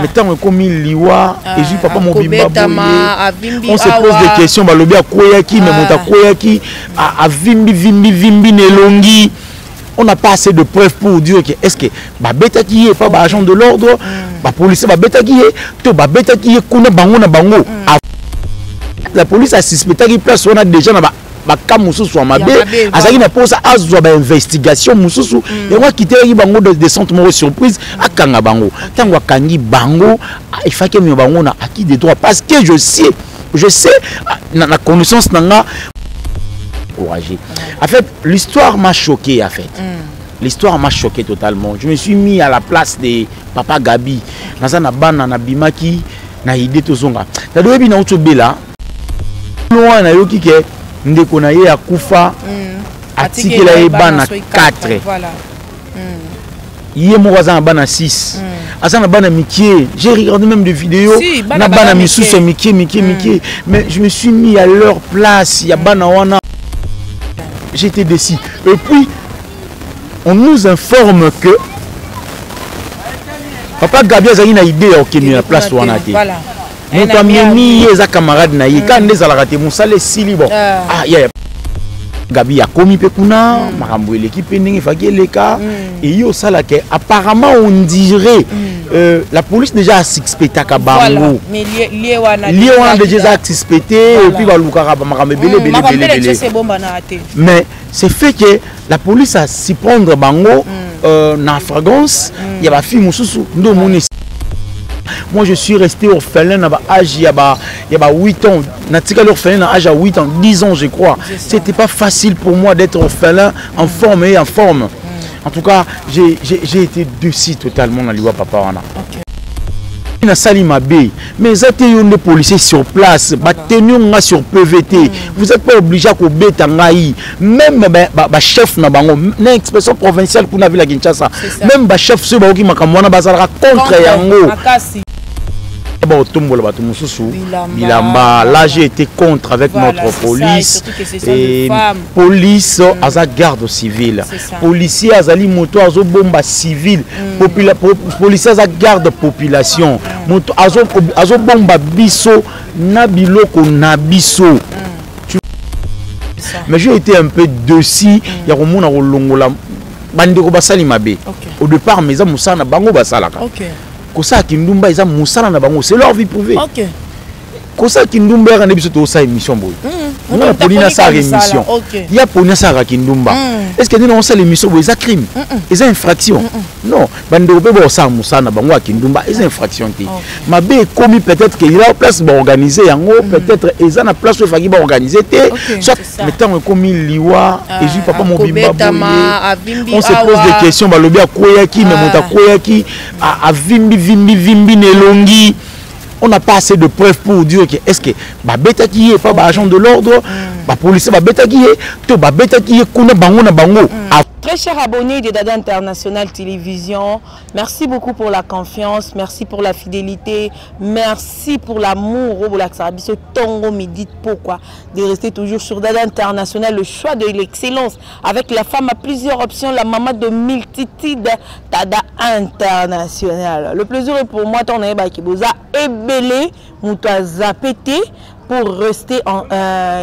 Mais tant que comme liwa et je papa mon bimba on se pose des questions balobi akoyaki mais monta koyaki a vimbi nelongi. On n'a pas assez de preuves pour dire que est-ce que babeta qui est pas agent de l'ordre, ba police babeta qui est, to babeta qui est kuna bango na bango. La police a suspecté qu'il place on a déjà na ba kamusu so mabe, azaki na posa azwa ba investigation mususu, et moi quitter ki bango de descente mo surprise akanga bango. Tango akangi bango, il faut que mi bango na acquis des droits parce que je sais na connaissance nanga encouragé. En fait, l'histoire m'a choqué en fait. L'histoire m'a choqué totalement. Je me suis mis à la place de Papa Gabi. Nazana bana na bimaki na idée to zonga. Ta doyebi na utobela. Loin na yoki ke ndeko na ye akufa atikela ye bana 4. Voilà. Yé mo wazana bana 6. Azana bana mikie. J'ai regardé même des vidéos. Na bana misusu mikie. Mais je me suis mis à leur place. Il y a bana wana. J'étais déçu. Et puis, on nous informe que Papa Gabi a une idée qui est à la place où on a été. Nous avons mis les camarades naïe. Quand les a raté, nous allons si bon. Ah, Gabi a commis pekuna, marambo l'équipe n'est pas les cas. Et yo ça que apparemment on dirait la police déjà a suspecté à Bango. Mais Léon déjà a suspecté et puis va Lukara marambo belé. Mais c'est fait que la police a s'y prendre Bango na fragrance. Il y a ba fille mususu ndo moni. Moi je suis resté orphelin à l'âge il y a 8 ans. Natika l'orphelin à l'âge à 8 ans, 10 ans je crois. C'était pas facile pour moi d'être orphelin en forme et en forme. En tout cas, j'ai été déçu totalement dans l'Iwa Papa Wana. Na Salima Bay, mais ils étaient des policiers sur place, tenus sur PVT. Vous n'êtes pas obligé à bêta ngaï. Même chef na bango, l'expression provinciale pour la ville à Kinshasa. Même chef ce qui m'a bazara contre yango. Là j'ai été contre avec notre police et police à sa garde civile, policier à sa moto à bomba civile, policier à sa garde population, à sa bomba biso nabiloko nabiso. Mais j'ai été un peu déçu. Il y a un longola bandeko basali mabe. Au départ mes amis na bango basalaka. Kosa Kindumba ils ont moussala na bango, c'est leur vie privée. OK. Kosa Kindumba a biso to sa émission boy. On a polina sa émission. Il y a polina sa Kindumba. Est-ce que nous on sa l'émission boy, ça crime. Ils ont infraction. Non, bande be bo sa moussala na bango Kindumba, ils ont infraction té. Mabe commis peut-être qu'il a place ba organiser yango, peut-être ils ont na place où faki ba organiser té. Soit mettons commis liwa et je papa mon bimba boy. On se pose des questions ba lobi akoyaki mais monta koyaki a vimbi nelongi. On n'a pas assez de preuves pour dire que est-ce que babeta qui est pas agent de l'ordre, ba police babeta qui est, to babeta qui est kuna bango na bango. Très chers abonnés de Dada International Télévision, merci beaucoup pour la confiance, merci pour la fidélité, merci pour l'amour au Bolaxabiso Tongo Midi. Pourquoi de rester toujours sur Dada International, le choix de l'excellence avec la femme à plusieurs options, la maman de multitudes, Dada International. Le plaisir est pour moi, ton Kiboza et Belé, Mouta Zapete. Pour rester en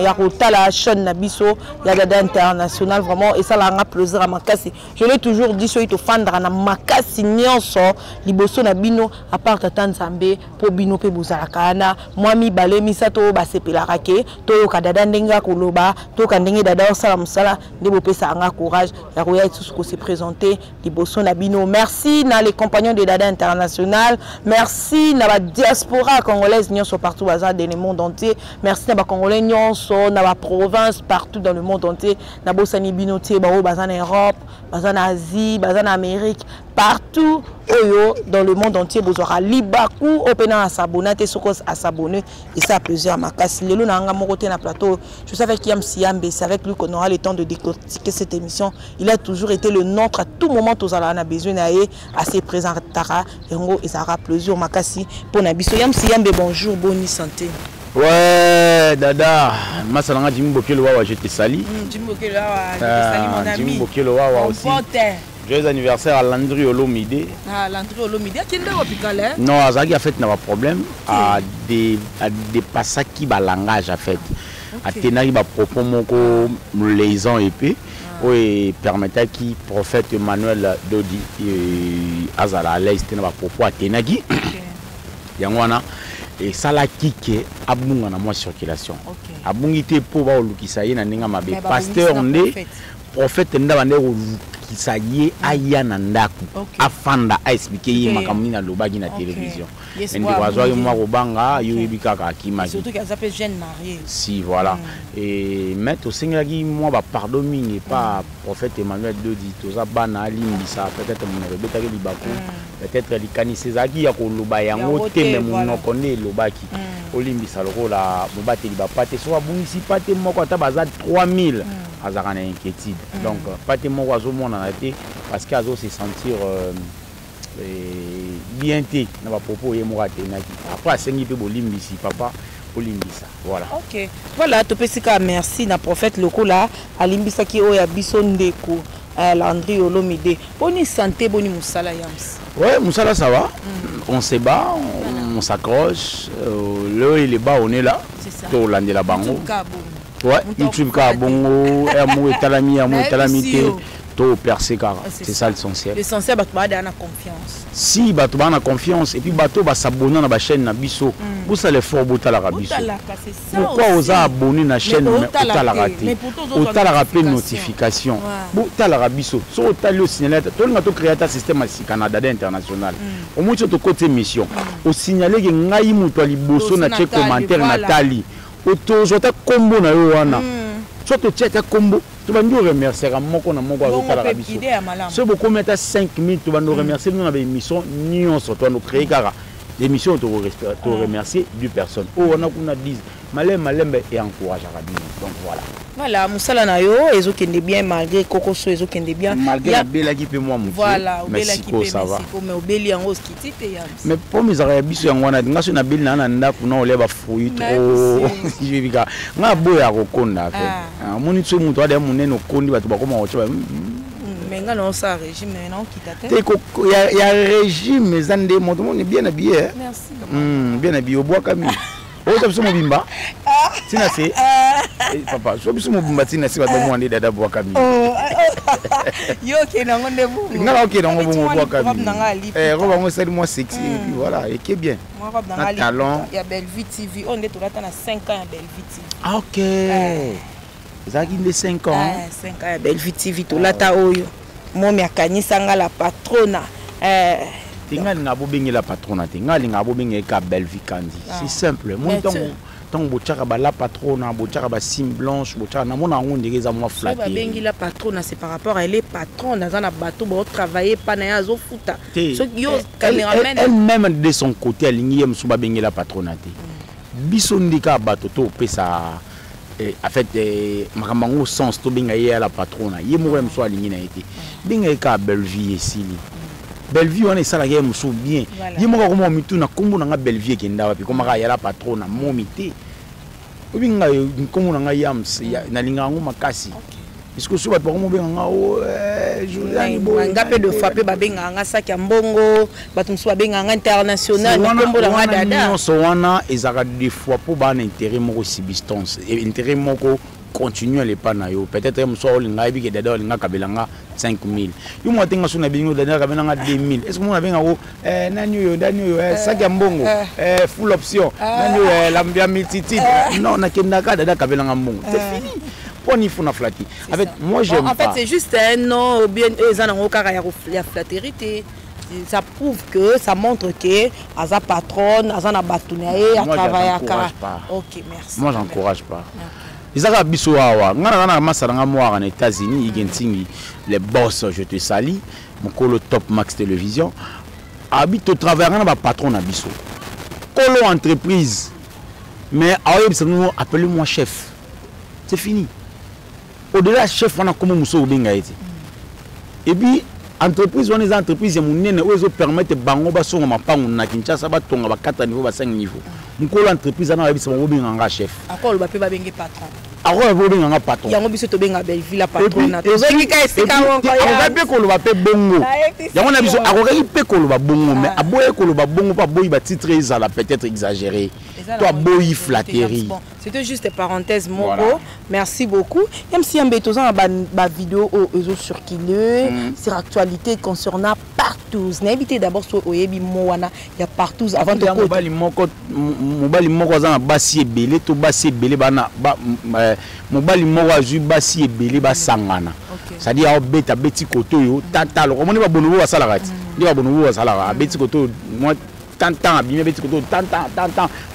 Yarota la chaîne Nabiso, Dada International vraiment et ça l'a un plaisir à Makasi. Je l'ai toujours dit sur fandra na Makasi nyonso liboso na bino à part tata Nzambe pour bino pe bozalakana moi mi balé mi sato ba sepelarake to ka dada ndenga koloba to ka ndenge dada osala musala ndebo pesa anga courage ya roya tout ce que se présenter liboso na bino. Merci na les compagnons de Dada International, merci na la diaspora congolaise nyonso partout bazar dans le monde entier. Merci à Congolais, dans la province, partout dans le monde entier. Dans en Europe, en Asie, en Amérique, partout dans le monde entier. Vous aurez Libakou, à s'abonner, à s'abonner. Et ça a plusieurs marques. Plateau. Je savais qu'il y a Siambe, c'est avec lui qu'on aura le temps de décortiquer cette émission. Il a toujours été le nôtre à tout moment. Tous allons a besoin d'aller à ses présents. Et il aura plusieurs marques pour Nabiso. Yam Siambe, bonjour, bonne santé. Ouais, Dada, Masalanga Jimbo Kelowa, je te salue. Jimbo Kelowa, je te salue mon ami. Jimbo Kelowa aussi. Joyeux anniversaire à Landry Olomide. Ah, Landry Olomide, qui est hôpital? Non, Azaki a fait n'a pas problème. À dépasser qui va langage a fait. À tenir va propos moko les ans épais. Oui, permettait qui prophète Emmanuel Dodi Azala l'aise tenir va propos à tenagi. Yangwana et ça la kike abunga na moi circulation. Abungité pour ba olukisa ye na ninga mabe. Pasteur ndé prophète ndabande ça y est aya na ndaku afanda a expliquer ye makamuni na lobagi na télévision ndi wazwa yo mwa robanga yo ebikaka akima surtout qu'elle s'appelle jeune mariée si voilà et mettre au seigneur qui moi ba pardon mingi pas prophète Emmanuel Dodi toza bana limbisa peut-être mon rebeta ke libako peut-être likani sezaki ya ko loba yango te mais mon connaît lobaki olimbisa lokola mobate libapate so abungisi pate moko ata baza 3000 azaka na inquiétude donc pate moko azomona parce qu'il a se sentir bien té na ba propos ye moko atenaki après asengi pe bolimbisi papa olimbisa voilà ok voilà to pesika merci na prophète lokola alimbisa ki oya biso ndeko Landry Olomide boni santé boni musala yams ouais musala ça va on se bat on s'accroche là il est bas on est là to landela bango ouais YouTube ka bongo amour etalami to percer car c'est ça l'essentiel. L'essentiel bato ba na confiance. Si bato ba na confiance et puis bato ba s'abonner na ba chaîne na biso. Vous ça l'effort botala ka biso. Pourquoi osa abonner na chaîne mais otala raté. Otala rappeler notification. Botala ka biso. So otali au signaler to nga to créer ta système à Canada international. Au moins to côté mission. Au signaler que ngai muto liboso na check commentaire na tali. Auto jota combo na yo wana. Soit tu check ta combo tu vas nous remercier à moko na moko à la biso. Ce beaucoup mettre 5 minutes tu vas nous remercier nous na émission nion sur toi nous créer car l'émission te remercier du personne. Oh on a qu'on 10 malem et encourage à rabine. Donc voilà musala na yo ezokende bien malgré kokoso ezokende bien malgré la belle qui peut moi mon voilà belle qui peut ça va mais obeli yango skiti te yams mais pour mes arabes biso yango na ngaso na belle na ndako na oleba fruit trop je vika nga boya kokonda fait moni tso muto ade munene okondi bato bakoma ochoba mais nga non ça régime non kitate il y a régime zande moto on est bien habillé merci bien habillé au bois kami o to biso mobimba tina se papa so biso mobimba tina se bato mo ande dada bois kami yo ke nango ndebu ngala ok nango bo bois kami roba mo sali mo sexy et puis voilà et qui est bien moi roba nangali talon ya Bellevue TV on est tout là dans 5 ans ya Bellevue TV ah ok zaki de 5 ans 5 ans ya Bellevue TV tout là ta oyo mo mi akanisa ngala patrona tingali ngabo bengi la patrona tingali ngabo bengi ka Bellevue Kandi c'est simple mon tant bochaka ba la patrona bochaka ba sim blanche bochaka na mona ngo ndekeza mo flatter ba bengi la patrona c'est par rapport à les patrons dans un bateau bo travailler pas na yazo futa so yo cameraman elle même de son côté aligné mso ba bengi la patrona te biso ndika bateau to pesa en fait makambango sens to benga ye la patrona ye mo mso aligné na été benga ka Bellevue esili Bellevue on est ça la game sou bien ye mo ko mo mitu na kombo na nga Bellevue ke ndawa pi koma ka ya la patrona mo mité obinga kombo na nga yams na linga ngo makasi est-ce que so ba ko mo benga nga o Julien bo ngape de fois pe ba benga nga saki mbongo batum so ba benga nga international kombo na nga dada non so wana ezaka des fois pour ba na intérêt moko subsistance intérêt moko continuer les panayo peut-être me soit linga bi ke dada linga kabelanga 5000 yo mo tenga suna bingo dada kabelanga 2000 est-ce que mo benga ko nani yo saki mbongo full option nani yo lambia multitude non na kenda ka dada kabelanga mbongo c'est fini on y faut na flatter en fait moi j'aime pas en fait c'est juste un nom bien ezana ngokaka ya flatterité ça prouve que ça montre que Aza patronne Aza batunaye à travailler OK merci moi j'encourage pas Isaka biso awa ngana masaranga moi en États-Unis igentingi les boss je te salue mon colo Top Max Télévision habite au travers na patron na biso colo entreprise mais appelez-moi chef c'est fini au-delà chef on a comme muso benga eti et puis entreprise on est entreprise ya munene ozo permettre bango basonga mapango na Kinshasa batonga ba 4 niveau ba 5 niveau mukolo entreprise na babisa bango benga nga chef akolo ba pe ba benga patron alors vous avez un patron yango biso to benga Belleville patron tozongi ka esika wonko ya on va ko lo ba pe bongo yango na biso akoki pe ko lo ba bongo mais aboye ko lo ba bongo pas boyi ba titre ezala peut-être exagéré toi boyi flatterie. C'était juste une parenthèse moko. Merci beaucoup. Même si on a ba vidéo aux circulé sur actualité concernant partout. N'invitez d'abord sur Oyebi Moana, il y a partout avant de mobali moko za basi ebele to basi ebele bana mobali moko azu basi ebele ba sangana. C'est-à-dire beta beti koto yo tata lo komoni ba bonobo ba salaka ti. Ndi ba bonobo ba salaka beti koto moi tant abimé beti koto tant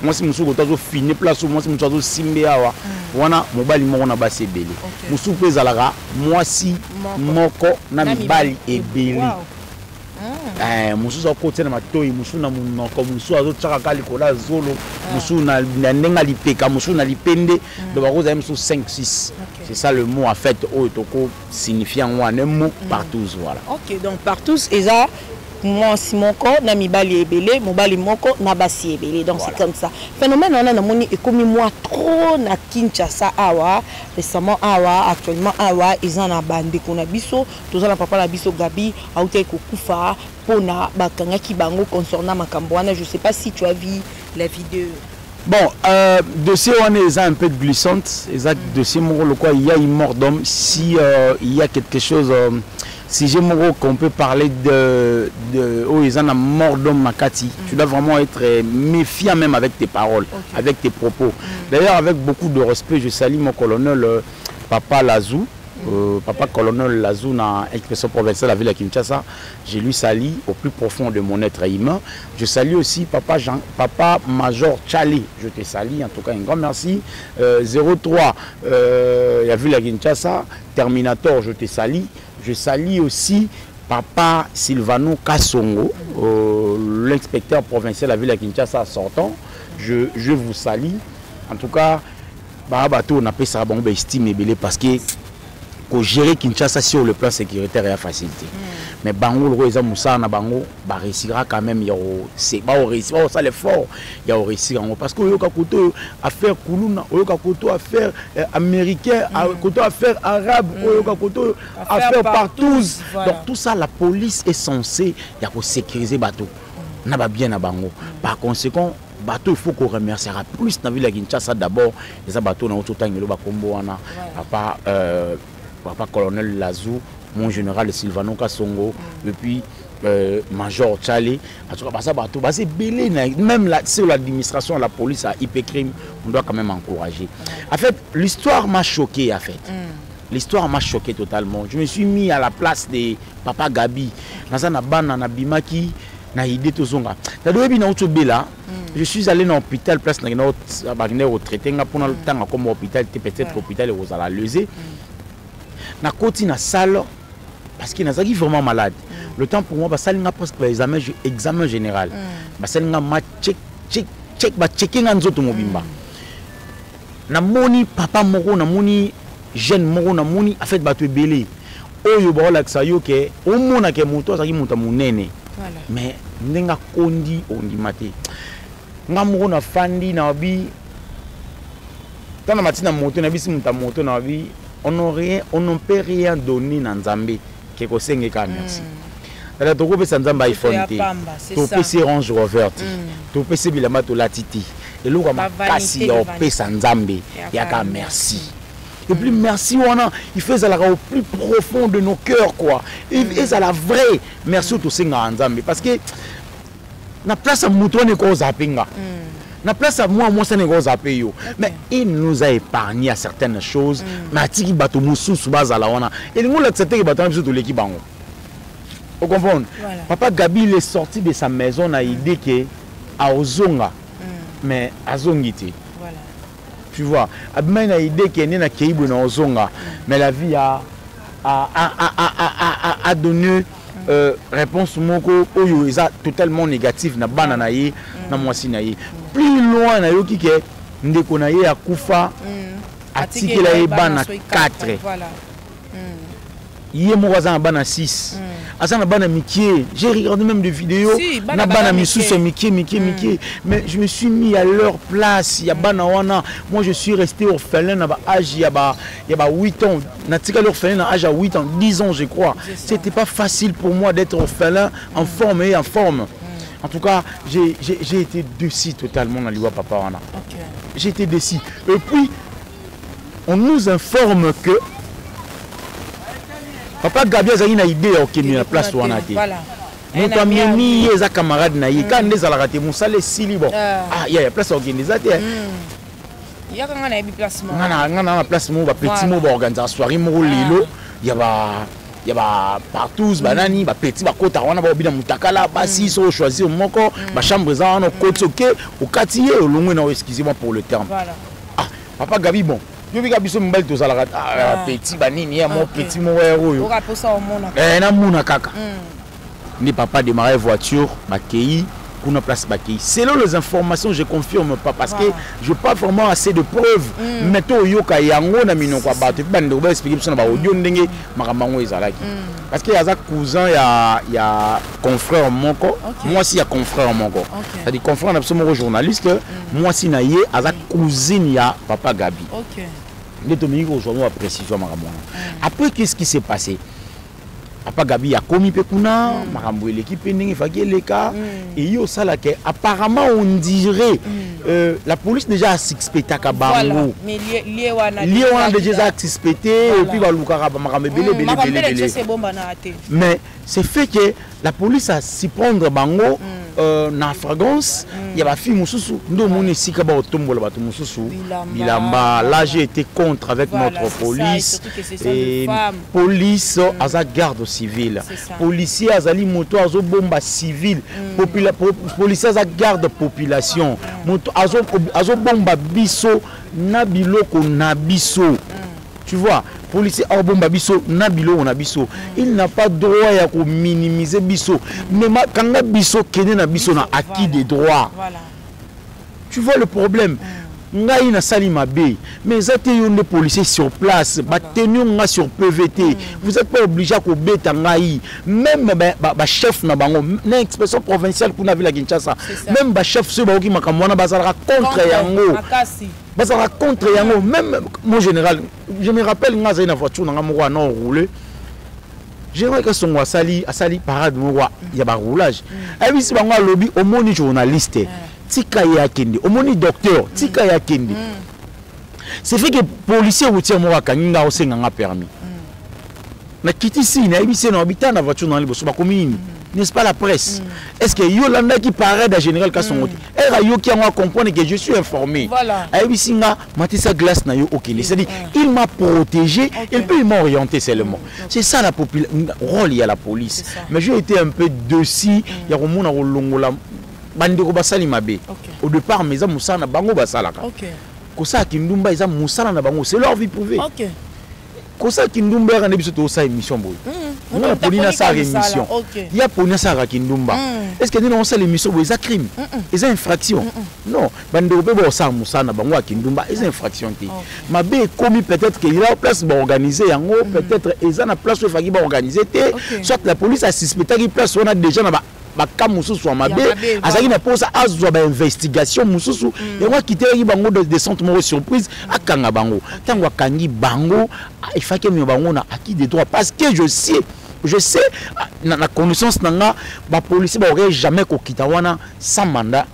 moi si musu koto zo fini place moi si musu zo simbe awa wana mobali moko na basi ebele musu pe zalaka moi si moko na mibali ebele musu zo kote na matoi musu na munoko musu azo tsaka kali kola zolo musu na ndenga lipeka musu na lipende do ba koza musu 5 6 c'est ça le mot en fait otoko signifiant wana mot partout voilà. OK, donc partout eza moi si moko na mibali ebele mobali moko na basi ebele donc c'est comme ça phénomène on a moni et comme moi trop na Kinshasa awa récemment awa actuellement awa ils en a bandé qu'on a biso tous na papa la biso Gabi auté kokufa pona bakanga ki bango concernant makambo wana je sais pas si tu as vu la vidéo. Bon, dossier on est un peu glissante exact dossier mon le quoi il y a une mort d'homme si il y a quelque chose si j'ai mon qu'on peut parler de oh ils en a mort d'homme Makati tu dois vraiment être méfiant même avec tes paroles avec tes propos d'ailleurs avec beaucoup de respect je salue mon colonel Papa Lazou Papa colonel Lazou na expression provinciale de la ville de Kinshasa je lui salue au plus profond de mon être humain je salue aussi Papa Major Tchali je te salue en tout cas un grand merci 03 la ville de Kinshasa Terminator je te salue je salue aussi Papa Silvano Kassongo l'inspecteur provincial de la ville de Kinshasa sortant je vous salue en tout cas on appelle ça bon estime parce que pour gérer Kinshasa sur le plan sécuritaire et la facilité. Mais Bango, le Moussa, Bango, réussira quand même, c'est pas réussir, ça l'effort, il y a réussir parce que il y a côté affaire Koulouna, il y a côté affaire américain, côté affaire arabe, il y a côté affaire partout. Donc tout ça, la police est censée, il y a pour sécuriser bateau. N'a pas bien à Bango. Par conséquent, bateau il faut qu'on remerciera plus dans la ville de Kinshasa d'abord, les bateaux dans tout temps, il y a combo Papa colonel Lazou, mon général Silvano Kassongo, et puis Major Tchali. En tout cas, c'est belé, même sur l'administration, la police, à Hypercrime, on doit quand même encourager. En fait, l'histoire m'a choqué, en fait. L'histoire m'a choqué totalement. Je me suis mis à la place de Papa Gabi. Je suis allé dans l'hôpital, place dans retraité, pendant le temps, comme hôpital, peut-être hôpital, vous allez leser. Na côté na salle parce qu'il est vraiment malade. Le temps pour moi bah salle n'a presque examen général. Bah salle n'a ma check bah checker nzoto mobimba. Na moni papa moko na moni jeune moko na moni en fait bato belé. Oyo ba la sayo ke o mona ke moto saki muta munene. Voilà. Mais ndenga kondi ondi mate. Nga moko na fandi na bi tana matina moto na bisi muta moto na bi on ne peut rien donner dans Nzambe qui conseille qu'à merci. Dans le groupe Nzambe iPhone T, tout PC Range Rover, tout PC Bilama to latiti. Et l'eau comme kasi au PC Nzambe, y a qu'à merci. Et puis merci il fait ça au plus profond de nos cœurs quoi. Et ça la vraie merci au tout Nzambe parce que na place à mouton et cause à pinga. Na place à moi ça n'est pas payé. Mais il nous a épargné à certaines choses. Mais tiki bato musu subaza la wana. Et nous l'accepter que bato na biso to l'équipe bango. Vous comprenez? Papa Gabi il est sorti de sa maison na idée que à Ozonga. Mais à Zongiti. Voilà. Tu vois, abima na idée que na Keibu na Ozonga. Mais la vie a donné réponse moko oyo eza totalement négatif na bana na ye na mwasi na ye plus loin na yoki ke ndeko na ye akufa atikela ye bana 4 voilà Hier, moi, j'ai bana 6. Azana bana Mickey. J'ai regardé même des vidéos. Na bana Missou, c'est Mickey. Mais je me suis mis à leur place. Il y a bana wana. Moi, je suis resté orphelin à l'âge, il y a 8 ans. Natika l'orphelin à l'âge à 8 ans, 10 ans, je crois. C'était pas facile pour moi d'être orphelin en forme et en forme. En tout cas, j'ai été déçu totalement dans l'Iwa Papa wana. J'ai été déçu. Et puis, on nous informe que Papa Gabi a une idée à la place où on a été. Nous avons mis les camarades naïfs. Quand nous avons raté, nous avons dit il y a place où on a été. Il y a un placement, petit mot organisation soirée, il y a partout, banani, petit bakota, on a bien mutakala, si so choisir moko, ma chambre za on kotoke, au quartier, au long excusez-moi pour le terme. Papa Gabi bon. Je vais vous dire que petit banini, mon petit moero. Ni papa démarrer voiture, Bakei, pour une place Bakei. Selon les informations, je confirme pas parce que je n'ai pas vraiment assez de preuves. Mais tout yoka yango na mino kwa bato. Puis bande oba expliquer sur na ba audio ndenge makamango ezalaki. Parce que y a un cousin, il y a confrère moko. Moi aussi il y a confrère moko. C'est-à-dire confrère na absolument journaliste. Moi aussi na yé a cousine ya papa Gabi. OK. Aujourd'hui à précision makamango. Après qu'est-ce qui s'est passé? Papa Gabi a commis pekuna, marambo l'équipe ndenge faki leka et yo sala ke apparemment on dirait la police déjà a suspecté ka bango. Mais lié wana déjà a suspecté et puis ba lukara ba marambe belé. Mais c'est fait que la police a s'y prendre bango na fragrance, il y a ba fille mususu ndo moni sika ba otombola ba mususu bilamba. Là j'ai été contre avec notre police et police aza garde civil, policier azali moto azo bomba civil, policier aza garde population, moto azo bomba biso na biloko na biso. Tu vois, policier a bomba biso na biloko na biso. Il n'a pas droit à minimiser biso. Mais quand biso kene na biso na acquis des droits. Tu vois le problème. Ngai na sali mabe, mais zate yon de policiers sur place, ba tenu nga sur PVT. Vous n'êtes pas obligé à beta ngai. Même ba chef na bango, na expression provinciale pour na ville à Kinshasa. Même ba chef ce ba ki makamwana bazala contre yango. Bazala contre yango. Même mon général, je me rappelle nga za na voiture nga moko na rouler. J'aimerais que son sali parade moko ya ba roulage. Et puis si bango lobby au moni journaliste. Tika ya kende, omoni docteur, tika ya kende. C'est fait que policier routier mo wakanginga osenga nga permis. Na kiti si na ebisi na habitant na voiture na liboso ba commune. N'est-ce pas la presse? Est-ce que Yolanda qui paraît de général Kassongote, elle a qui a comprendre que je suis informé. Voilà. Ebisi nga matisa glace na yo okende. C'est-à-dire il m'a protégé et puis il m'a orienté seulement. C'est ça la rôle il y a la police. Mais j'ai été un peu déçu, il y a romona rolongola bandeko basali mabe. Au départ mais ça musana bango basalaka. Kosa kindumba isa musana na bango, c'est leur vie privée. Kosa kindumba ya biso to sa émission boy. On a polina sa émission. Il y a polina sa kindumba. Est-ce que nous on sa l'émission boy ça crime? C'est infraction. Non, bandeko be bo sa musana bango kindumba, c'est infraction té. Mabe commis peut-être qu'il a place ba organiser yango, peut-être ezana place où faki ba organiser té. Soit la police a suspecté qu'il place on a déjà na baka mususu mabe azaki na posa azwa ba investigation mususu et moi quitter bango de descente mo surprise akanga bango tango akangi bango il faut que bango na acquis des droits parce que je sais na connaissance nanga ba policier ba aurait jamais ko kitawana sans mandat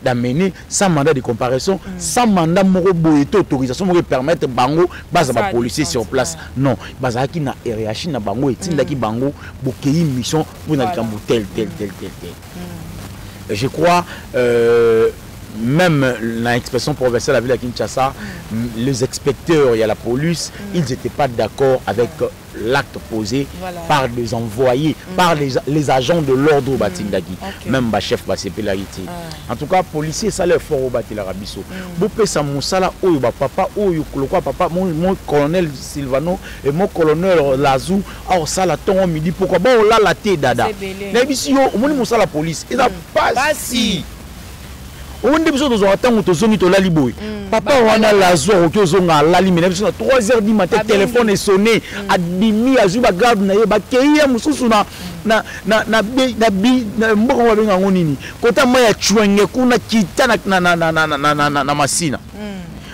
d'amener, sans mandat de comparaison, sans mandat moko boyeto autorisation pour permettre bango base ba policier sur place. Non, base qui na RH na bango etinda ki bango bokei mission pour na kambo tel. Je crois même l'expression provinciale de la ville de Kinshasa, les inspecteurs et la police, ils n'étaient pas d'accord avec l'acte posé par les envoyés, par les agents de l'ordre au Batindagi. Même le chef Basepelarité. En tout cas, policier, ça leur fort au Batilarabiso. Bopé Samoussala, papa, papa, mon colonel Silvano et mon colonel Lazou, alors ça la ton midi, pourquoi bon là la tête dada. Mais ici, au moins, la police, il n'a pas si. on dit biso tozwa tango tozongi tolali boy papa wana lazwa okozonga lali mais biso na 3h du matin téléphone est sonné adimi azu ba garde na ye ba keya mususu na mboko wa benga ngonini kota maya chwenge kuna kita na masina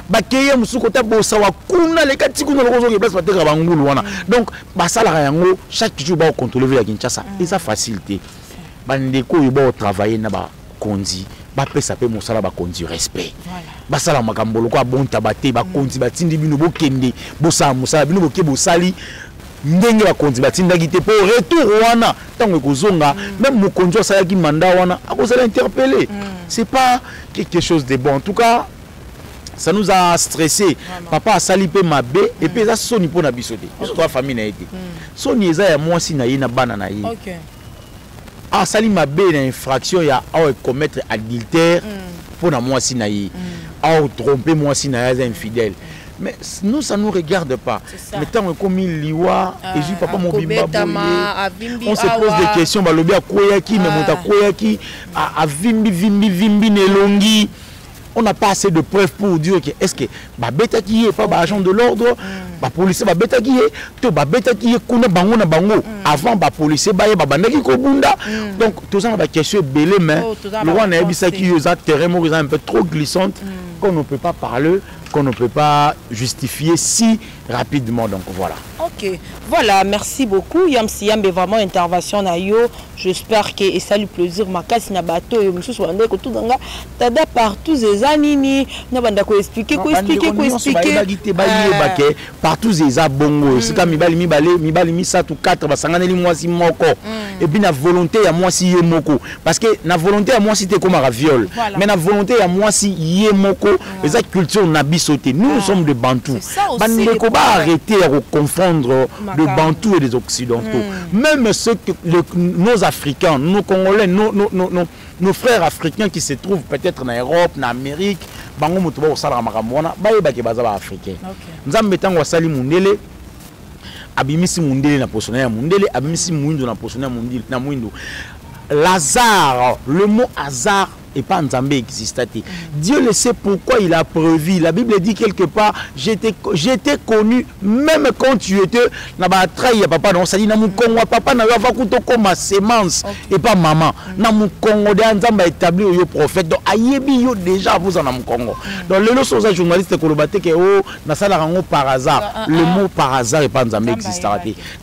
bakeye mususu kota bosa wa kuna le kati kuna lokozo ke place bateka bangulu wana donc basala yango chaque jour ba contrôler ya Kinshasa et ça facilité bandeko yo ba travailler na ba konzi ba pesa pe mosala ba konzi respect basala makambolo ko bonta bate ba konzi batindi bino bokende bosa mosala bino boke bosali ndenge ba konzi batindaki te pour retour wana tango kozonga même mokonzi asalaki mandat wana akozala interpeller c'est pas quelque chose de bon en tout cas ça nous a stressé. Papa a sali pe mabe et puis ça soni pour na bisoté. Biso trois famille na été. Soni eza ya moi si na ye na bana na ye. OK. Ah sali mabe na infraction ya a commettre adultère pour na moi si na ye. A tromper moi si na ye infidèle. Mais nous ça nous regarde pas. Mais tant comme liwa et je papa mon bimba on se pose des questions balobi akoya ki mais monta koya ki a vimbi nelongi. On n'a pas assez de preuves pour dire que est-ce que babeta qui est pas agent de l'ordre, ba policier babeta qui est, to babeta qui est kuna bango na bango avant ba policier ba ye babandaki ko bunda. Donc tout ça on va question belé mais le roi na ebisa qui est terrain mo un peu trop glissante qu'on ne peut pas parler, qu'on ne peut pas justifier si rapidement donc voilà. OK. Voilà, merci beaucoup. Yamsi Yambe vraiment intervention na yo. J'espère que et ça lui plaisir makasi na bateau yo mususu wande ko tout danga tada partout les anini na banda ko expliquer partout les abongo c'est comme mibali misatu 4 basangana li mwasi moko et puis na volonté ya mwasi ye moko parce que na volonté ya mwasi te comme un viol mais na volonté ya mwasi ye moko les culture na bisoté nous sommes de Bantous bande ko ba arrêter à confondre de Bantous et des occidentaux même ceux que nos Africains, nos Congolais, nos frères africains qui se trouvent peut-être en Europe, en Amérique, bango mutuba osala makamwana, ba yeba ke bazaba africain. Nzambe tango wasali mundele, abimisi mundele na posona ya mundele, abimisi muindo na posona na muindo. Lazare, le mot hasard et pas Nzambe existait. Dieu le sait pourquoi il a prévu. La Bible dit quelque part, j'étais connu même quand tu étais na ba trahi ya papa non ça dit na mu Congo papa na va kuto comme semence et pas maman. Na mu Congo de Nzambe établi yo prophète donc ayebi yo déjà vous en am Congo. Donc le loso journaliste kolobate ke oh na sala rango par hasard. Le mot par hasard et pas Nzambe existait.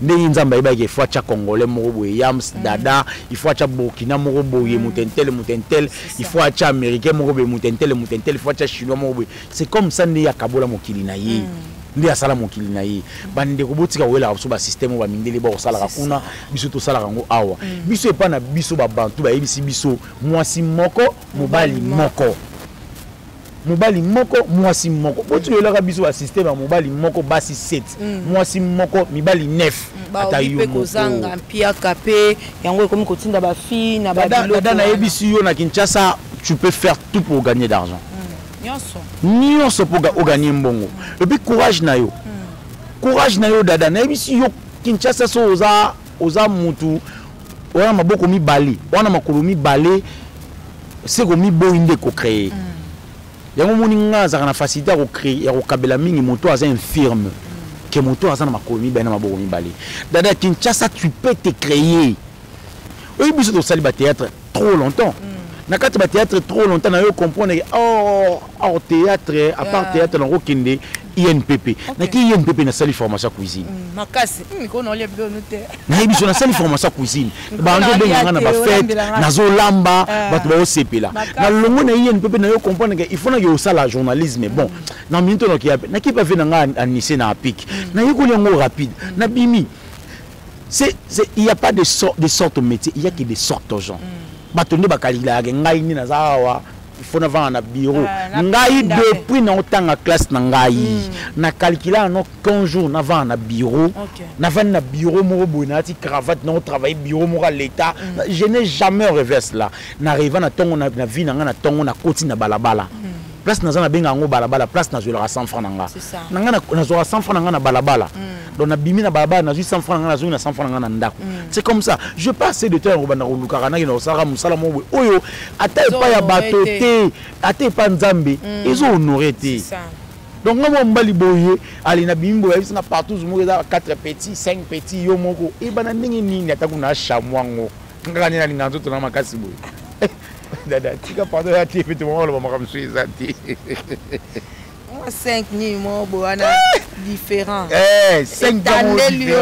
Ne Nzambe ba ke faut cha congolais moko yams dada, il faut cha Burkina moko boye mutentel il faut acheter américain moko be mutentel il faut acheter chinois moko. C'est comme ça ne ya kabola mokili na ye. Ndi asala mokili na ye. Bande ko botika wela so ba système ba mindele ba osala kuna biso to sala ngo awa. Biso e pa na biso ba bantu ba yebisi biso mwasi moko mobali moko. Mobali moko mwasi moko. Botu yola biso ba système ba mobali moko basi 7. Mwasi moko mibali 9. Ata yo kozanga mpia kapé yango comme kotinda ba fille na ba bilo. Dana yebisi yo na Kinshasa tu peux faire tout pour gagner d'argent. Nyonso pour gagner mbongo. Et puis courage na yo. Courage na yo dada na yebisi yo Kinshasa so oza mutu wana maboko mi balé. Wana makolo mi balé c'est ko mi boinde ko créer. Yango moni ngaza na facilité ko créer ya ko kabela mingi moto aza infirme. Que moto aza na makolo mi bana maboko mi balé. Dada Kinshasa tu peux te créer. Oui biso to sali ba théâtre trop longtemps. Na kati ba théâtre trop longtemps na yo comprendre au théâtre à part théâtre na rokende INPP. Na ki INPP na sali formation cuisine. Makasi ko no liebe note. Na biso na sali formation cuisine. Ba ndo benga na ba fête na zo lamba bato ba osepela. Na longo na INPP na yo comprendre que il faut na yo sala journalisme bon. Na minto no ki na ki pa venga anissé na pic. Na yiko longo rapide. Na bimi. Il n'y a pas de sorte de métier, il y a que des sortes de gens. Batonde bakalila ngai ni nazawa il faut na na bureau ngai depuis na otanga classe na ngai na calcula no 15 jours na va na bureau na va na bureau mo bonati cravate na travailler bureau mo l'état je n'ai jamais reverse là na arriva na tongo na vie na tongo na koti na balabala place nazana benga ngo balabala place nazolaka 100 francs nanga nanga nazolaka 100 francs nanga na balabala donc na bimi na balabala nazui 100 francs nanga nazui na 100 francs nanga na ndako c'est comme ça je pas assez de temps robana kolukaka na kino sara musala mo oyo ata pas ya bato te ata pas nzambe ils ont honoré te donc moi mbali boye ali na bimbo ya bisinga partout zo mo 4 petits 5 petits yo moko e bana ndenge nini ata kuna chamwango ngaka ni na linganzo to na makasi boye dada tika pardon ya TV tout moment le maman comme suis zanti 5 ni mo boana différent 5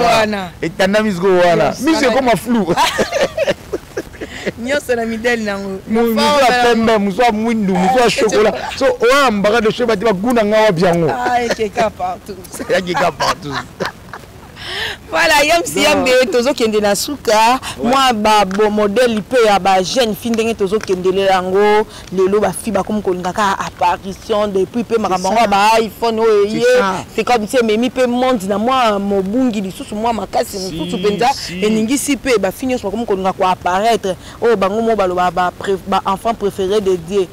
wana et tanamis go wana mise comme flou nyose na midel nango muso pembe muso mwindu muso chocolat so o mbaka de cheba tiba guna ngawa biango keka partout keka partout. Voilà, yam si yam de tozo kende na suka moi ba bo modèle pe ya ba jeune fille ndenge tozo kende le lango lelo ba fi ba comme kolinga ka apparition depuis pe makambo ba iPhone oye c'est comme si memi pe monde na moi mobungi lisusu moi makasi lisusu penza eningi si pe ba fini so comme kolinga ko apparaître oh bango mo ba enfant préféré de Dieu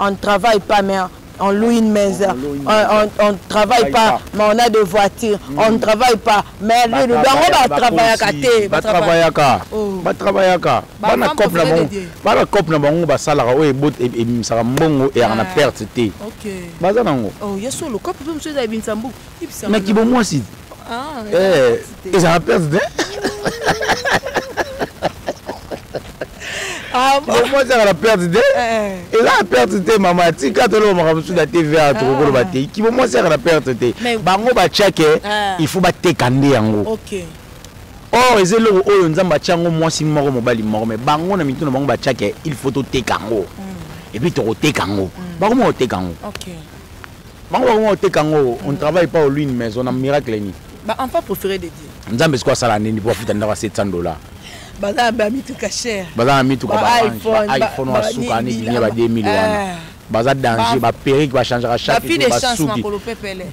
on ne travaille pas mais on loue une maison, on ne travaille pas, mais on a des voitures, on ne travaille pas, mais le baron va travailler à côté. Va travailler à côté. Va cop na bango ba sala o e misara mbongo e ana perte te. OK. Baza nango. Oh, yeso le cop peut monsieur za binsambu. Mais qui bon moi si. Et ça perte te. Ah bon, moi ça la perte de et la perte de maman ti quand on m'a reçu la TV à trop ko ba te qui moi ça la perte de bango ba check il faut ba te kande yango. OK. Oh ezelo oyo nzamba chango moi si moko mobali moko mais bango na mituna bango ba check il faut te kango et puis to te kango bango mo te kango. OK. Bango mo te kango on travaille pas au lui une maison on a miracle ni ba enfant préféré de Dieu nzambe c'est quoi ça la nini pour fita ndaka $700 baza ba mituka cher baza mituka ba iPhone wa suka ni binya ba 2000 wana baza danger ba perruque ba changer chaque jour ba suki makolo pepele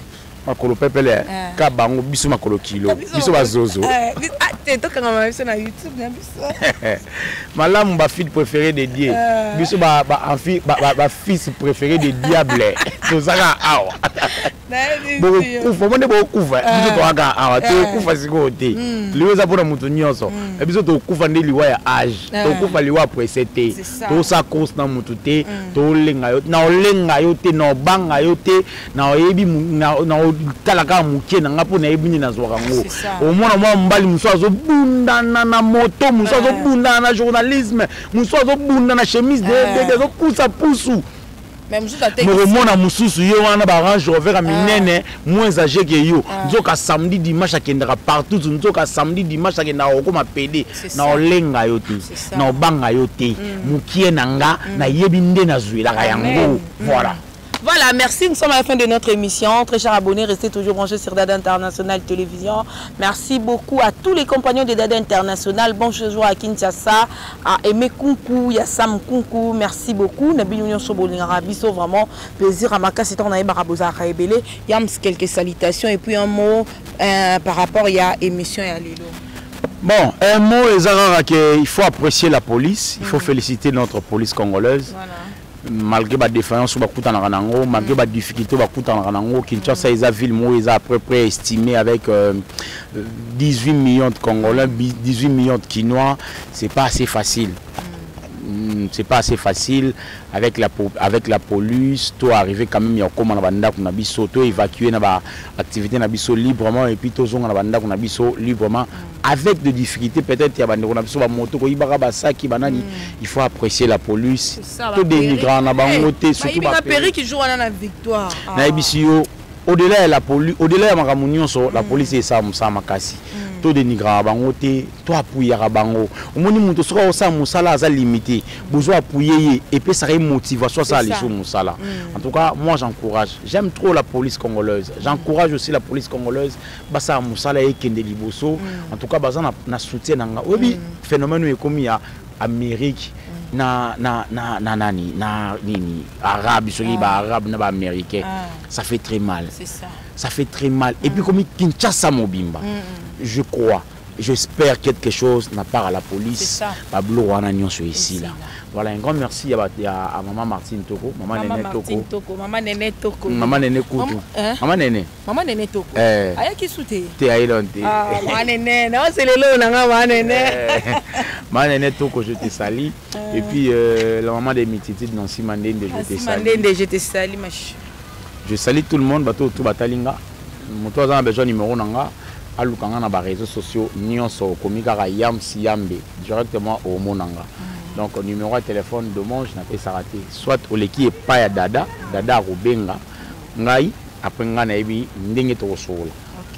makolo pepele ka bango biso makolo kilo biso ba zozo te to kanga ma biso na YouTube na biso malamu ba fille préférée de Dieu biso ba fils préféré de diable to saka awa kufa monde bokufa biso to aka awa to kufa sikote liwe za pona mutu nyonso biso to kufa ndi liwa ya age to kufa liwa presete to sa course na mutu te to lenga yo na olenga yo te na banga yo te na oyebi na talaka muke na ngapo na yebi na zwaka ngo o mona mwa mbali muso azobundana na moto muso azobundana na journalisme muso azobundana na chemise de zo pousa pousu mona mususu yo wana ba range rover a minene moins âgé que yo nzoka samedi dimanche akendaka partout nzoka samedi dimanche akendaka okoma pede na olenga yo te na obanga yo te mukie nanga na yebi nde na zwelaka yango voilà. Voilà, merci. Nous sommes à la fin de notre émission. Très chers abonnés, restez toujours branchés sur Dada International Télévision. Merci beaucoup à tous les compagnons de Dada International. Bonjour à Kinshasa, à Aimé Kunku, Yassam Kunku. Merci beaucoup. Nabi Union Sobolin Arabiso, vraiment plaisir à Maka. C'est on a Barabosa Raébélé. Il y a quelques salutations et puis un mot par rapport à l'émission et à Lilo. Bon, un mot, il faut apprécier la police. Il faut féliciter notre police congolaise. Voilà. Malgré la défaillance malgré la difficulté Kinshasa est une ville où à peu près estimé avec 18 millions de Congolais, 18 millions de Kinois, c'est pas assez facile. C'est pas assez facile avec la police, tout arriver quand même, il y a comme on évacuer l'activité librement et puis tout librement avec des difficultés peut-être il y a des moto il faut apprécier la police tout des migrants surtout qui joue à la victoire au-delà de la police au-delà de la police est ça makasi to dénigrer bango te to appuyer bango omoni muto soka osa musala aza limité besoin appuyer et puis ça a une motivation ça les musala en tout cas moi j'encourage j'aime trop la police congolaise j'encourage aussi la police congolaise basa musala et kende liboso en tout cas basa na soutien nanga obi phénomène est comme ya Amérique na nini arabe soki ba arabe na ba américain ça fait très mal, c'est ça fait très mal et puis comme Kinshasa mobimba je crois j'espère quelque chose n'a pas à la police. Pablo Wanagnon ici là. Voilà, un grand merci à maman Martine Toko, maman Néné Toko. Maman Néné Toko. Maman Néné Koutou. Maman Néné. Maman Néné Toko. Aya qui souté. Te aïlonte. Ah, maman Néné, non c'est le lot nanga maman Néné. Maman Néné Toko, je te salue. Et puis la maman de Mititi Nancy Mandende, je te salue. Mandende, je te salue ma chérie. Je salue tout le monde, bato tout batalinga. Moto a besoin numéro nanga. Alukanga na ba réseaux sociaux nyonso komika ka yam siyambe directement au monanga. Donc numéro de téléphone de mon je n'ai pas raté soit au leki et pas ya dada rubenga ngai après nga na ebi ndenge to sola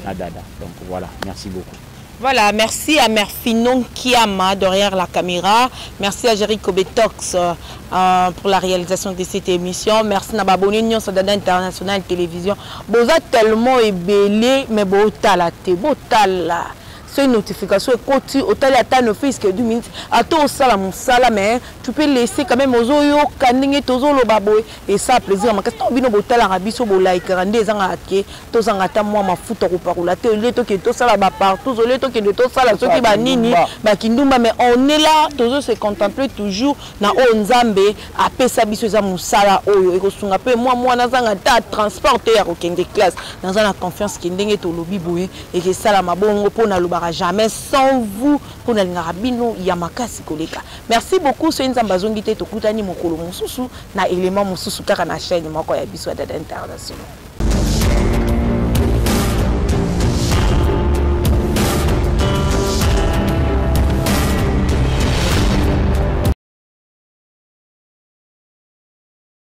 na dada. Donc voilà, merci beaucoup. Voilà, merci à Merfinon Kiama derrière la caméra. Merci à Jericho Betox pour la réalisation de cette émission. Merci à Baboni Nyon Sadada International Télévision. Boza tellement ébélé, mais bota la té, bota la. C'est une notification et autant à ta fils que 2 minutes à tout ça la mais tu peux laisser quand même aux oyo kandinge tozo lo baboy et ça plaisir parce que bino botal arabi so bo like rande zanga ake to zanga ta moi mafuta ko parola te le to ke to ça la ba partout le to ke de to ça la so ki ba nini ba kindumba mais on est là tozo se contempler toujours na o nzambe a pesa biso za musala oyo e ko sunga pe moi na zanga ta transporter ya ko kende classe dans la confiance ki ndenge to lobi boye et que ça la mabongo pona lo jamais sans vous pour Nalingabino Yamakasi Koleka. Merci beaucoup, c'est une zambazongite to kutani mokolo mususu na élément mususu kaka na chaîne moko ya biso Dada International.